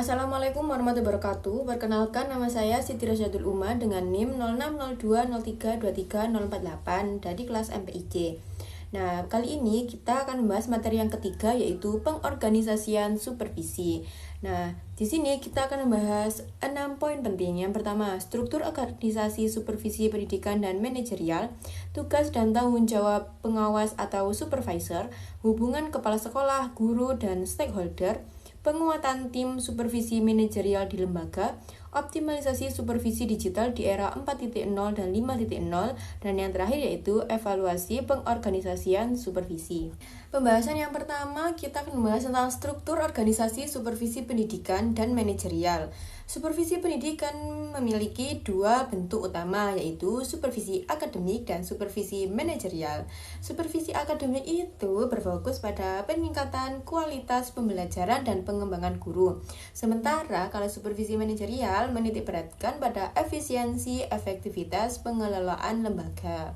Assalamualaikum warahmatullahi wabarakatuh. Perkenalkan, nama saya Siti Rasyatul Uma dengan NIM 060203230448 dari kelas MPIC. Nah, kali ini kita akan membahas materi yang ketiga, yaitu pengorganisasian supervisi. Nah, di sini kita akan membahas 6 poin penting. Yang pertama, struktur organisasi supervisi pendidikan dan manajerial, tugas dan tanggung jawab pengawas atau supervisor, hubungan kepala sekolah, guru, dan stakeholder, penguatan tim supervisi manajerial di lembaga, optimalisasi supervisi digital di era 4.0 dan 5.0, dan yang terakhir yaitu evaluasi pengorganisasian supervisi. Pembahasan yang pertama, kita akan membahas tentang struktur organisasi supervisi pendidikan dan manajerial. Supervisi pendidikan memiliki dua bentuk utama, yaitu supervisi akademik dan supervisi manajerial. Supervisi akademik itu berfokus pada peningkatan kualitas pembelajaran dan pengembangan guru. Sementara kalau supervisi manajerial menitikberatkan pada efisiensi, efektivitas pengelolaan lembaga.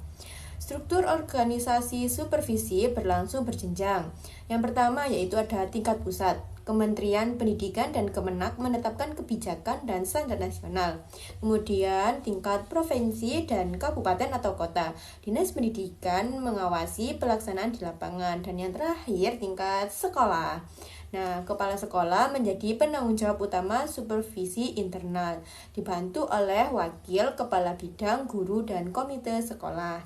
Struktur organisasi supervisi berlangsung berjenjang. Yang pertama yaitu ada tingkat pusat. Kementerian Pendidikan dan Kemenak menetapkan kebijakan dan standar nasional. Kemudian tingkat provinsi dan kabupaten atau kota. Dinas Pendidikan mengawasi pelaksanaan di lapangan. Dan yang terakhir tingkat sekolah. Nah, kepala sekolah menjadi penanggung jawab utama supervisi internal, dibantu oleh wakil kepala bidang, guru, dan komite sekolah.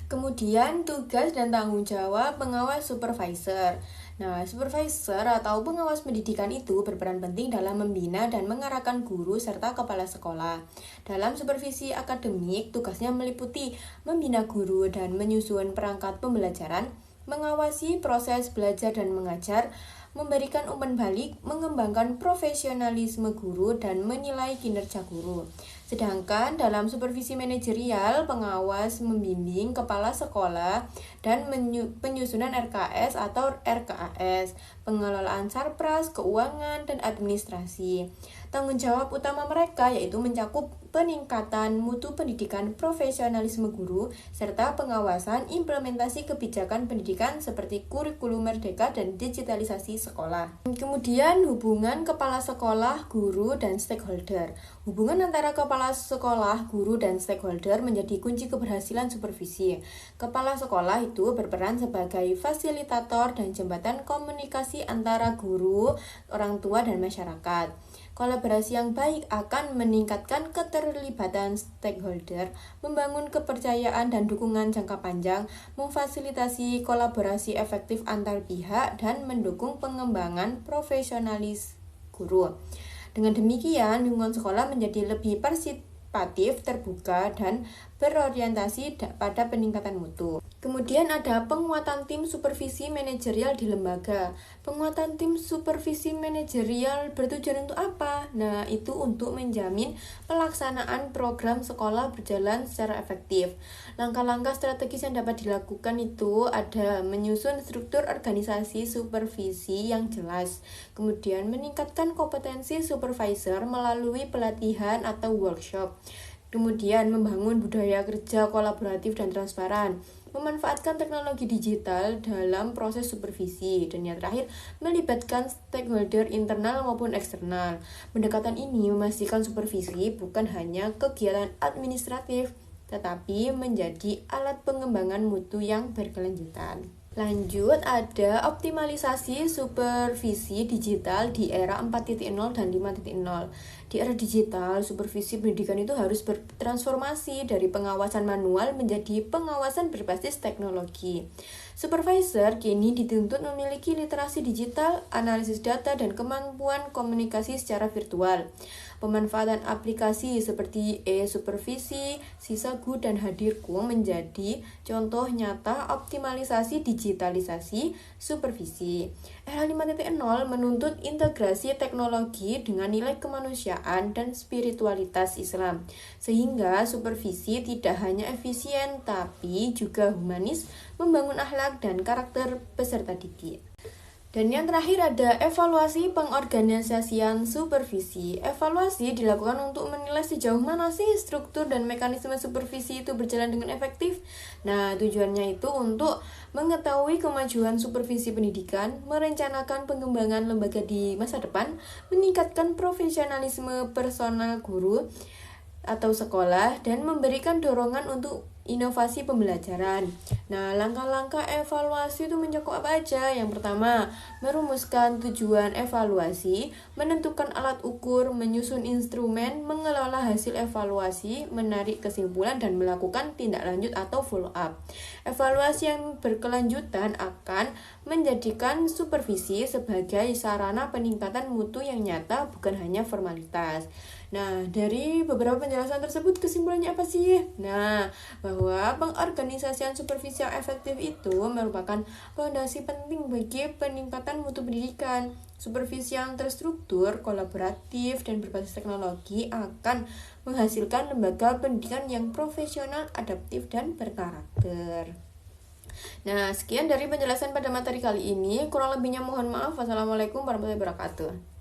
Kemudian tugas dan tanggung jawab pengawas supervisor. Nah, supervisor atau pengawas pendidikan itu berperan penting dalam membina dan mengarahkan guru serta kepala sekolah. Dalam supervisi akademik, tugasnya meliputi membina guru dan menyusun perangkat pembelajaran, mengawasi proses belajar dan mengajar, memberikan umpan balik, mengembangkan profesionalisme guru, dan menilai kinerja guru. Sedangkan dalam supervisi manajerial, pengawas membimbing kepala sekolah dan penyusunan RKS atau RKAS, pengelolaan sarpras, keuangan, dan administrasi. Tanggung jawab utama mereka yaitu mencakup peningkatan mutu pendidikan, profesionalisme guru, serta pengawasan implementasi kebijakan pendidikan seperti kurikulum merdeka dan digitalisasi sekolah. Kemudian hubungan kepala sekolah, guru, dan stakeholder. Hubungan antara kepala sekolah, guru, dan stakeholder menjadi kunci keberhasilan supervisi. Kepala sekolah itu berperan sebagai fasilitator dan jembatan komunikasi antara guru, orang tua, dan masyarakat. Kolaborasi yang baik akan meningkatkan keterlibatan stakeholder, membangun kepercayaan dan dukungan jangka panjang, memfasilitasi kolaborasi efektif antar pihak, dan mendukung pengembangan profesionalis guru. Dengan demikian, lingkungan sekolah menjadi lebih partisipatif, terbuka, dan berorientasi pada peningkatan mutu. Kemudian ada penguatan tim supervisi manajerial di lembaga. Penguatan tim supervisi manajerial bertujuan untuk apa? Nah, itu untuk menjamin pelaksanaan program sekolah berjalan secara efektif. Langkah-langkah strategis yang dapat dilakukan itu ada menyusun struktur organisasi supervisi yang jelas. Kemudian meningkatkan kompetensi supervisor melalui pelatihan atau workshop. Kemudian membangun budaya kerja kolaboratif dan transparan, memanfaatkan teknologi digital dalam proses supervisi, dan yang terakhir melibatkan stakeholder internal maupun eksternal. Pendekatan ini memastikan supervisi bukan hanya kegiatan administratif, tetapi menjadi alat pengembangan mutu yang berkelanjutan. Lanjut, ada optimalisasi supervisi digital di era 4.0 dan 5.0. Di era digital, supervisi pendidikan itu harus bertransformasi dari pengawasan manual menjadi pengawasan berbasis teknologi. Supervisor kini dituntut memiliki literasi digital, analisis data, dan kemampuan komunikasi secara virtual. Pemanfaatan aplikasi seperti e-supervisi, Sisagu, dan Hadirku menjadi contoh nyata optimalisasi digitalisasi supervisi. Era 5.0 menuntut integrasi teknologi dengan nilai kemanusiaan dan spiritualitas Islam, sehingga supervisi tidak hanya efisien tapi juga humanis, membangun akhlak dan karakter peserta didik. Dan yang terakhir ada evaluasi pengorganisasian supervisi. Evaluasi dilakukan untuk menilai sejauh mana sih struktur dan mekanisme supervisi itu berjalan dengan efektif. Nah, tujuannya itu untuk mengetahui kemajuan supervisi pendidikan, merencanakan pengembangan lembaga di masa depan, meningkatkan profesionalisme personal guru atau sekolah, dan memberikan dorongan untuk inovasi pembelajaran. Nah, langkah-langkah evaluasi itu mencakup apa aja? Yang pertama, merumuskan tujuan evaluasi, menentukan alat ukur, menyusun instrumen, mengelola hasil evaluasi, menarik kesimpulan, dan melakukan tindak lanjut atau follow up. Evaluasi yang berkelanjutan akan menjadikan supervisi sebagai sarana peningkatan mutu yang nyata, bukan hanya formalitas. Nah, dari beberapa penjelasan tersebut kesimpulannya apa sih? Nah, bahwa pengorganisasian supervisi yang efektif itu merupakan fondasi penting bagi peningkatan mutu pendidikan. Supervisi yang terstruktur, kolaboratif, dan berbasis teknologi akan menghasilkan lembaga pendidikan yang profesional, adaptif, dan berkarakter. Nah, sekian dari penjelasan pada materi kali ini. Kurang lebihnya mohon maaf. Wassalamualaikum warahmatullahi wabarakatuh.